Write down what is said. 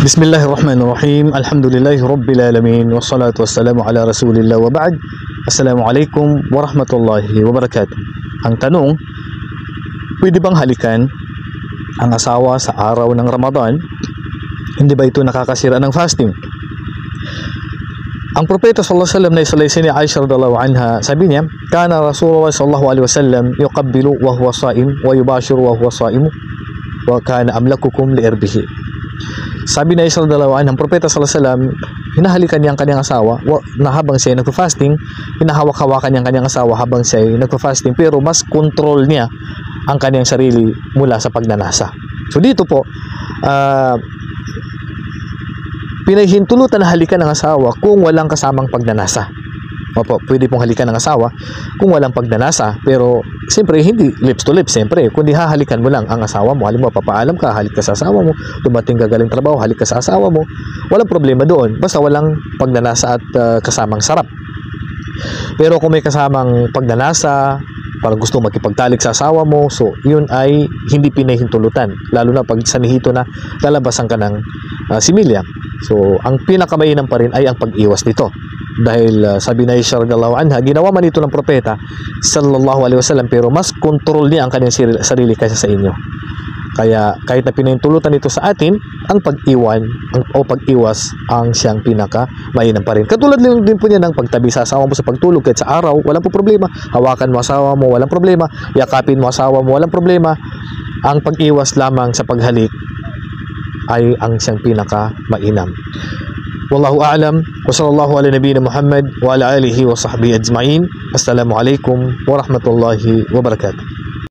Bismillahirrahmanirrahim. Alhamdulillahi Rabbil Alamin. Wassalatu wassalamu ala Rasulillah wa ba'd. Assalamualaikum warahmatullahi wabarakatuh. Ang tanong, pwede bang halikan ang asawa sa araw ng Ramadan? Hindi ba ito nakakasira ng fasting? Ang propeta sallallahu alaihi wasallam na isalaysin ni Aisha radhiyallahu anha, sabi niya, kana Rasulullah sallallahu alaihi wasallam yuqabbilu wa huwa sha'im wa yubashiru wa huwa sha'im wa kana amlakukum li irbihi. Sabi na Aisha radhiyallahu anha, ang propeta sallallahu alaihi wasallam, hinahalikan niya ang kanyang asawa na habang siya ay nagfa-fasting, hinahawak-hawakan niya ang kanyang asawa habang siya ay nagfa-fasting, pero mas control niya ang kanyang sarili mula sa pagnanasa. So dito po, pinahintulutan na halikan ng asawa kung walang kasamang pagnanasa. Opo, pwede pong halikan ng asawa kung walang pagnanasa, pero siyempre hindi lips to lips, siyempre kundi hahalikan mo lang ang asawa mo. Halimbawa, papaalam ka, halik ka sa asawa mo, dumating ka galing trabaho, halik ka sa asawa mo, walang problema doon, basta walang pagnanasa at kasamang sarap. Pero kung may kasamang pagnanasa, parang gusto makipagtalik sa asawa mo, so yun ay hindi pinahintulutan, lalo na pag sanihito na lalabasan ka ng similya. So ang pinakamainam pa rin ay ang pag-iwas nito, dahil sabi na Aisha radhiyallahu anha, ginawa man ito ng propeta sallallahu alaihi wasallam, pero mas control niya ang kanyang sarili kaysa sa inyo. Kaya kahit na pinahintulutan ito sa atin, ang pag-iwan o pag-iwas ang siyang pinaka-mainam pa rin. Katulad din po niya ng pagtabi sa asawa mo sa pagtulog, kahit sa araw, walang po problema. Hawakan mo asawa mo, walang problema. Yakapin mo asawa mo, walang problema. Ang pag-iwas lamang sa paghalik ay ang siyang pinaka-mainam. Wallahu a'lam, wa sallallahu ala nabiyina Muhammad wa ala alihi wa sahbihi ajma'in. Assalamualaikum warahmatullahi wabarakatuh.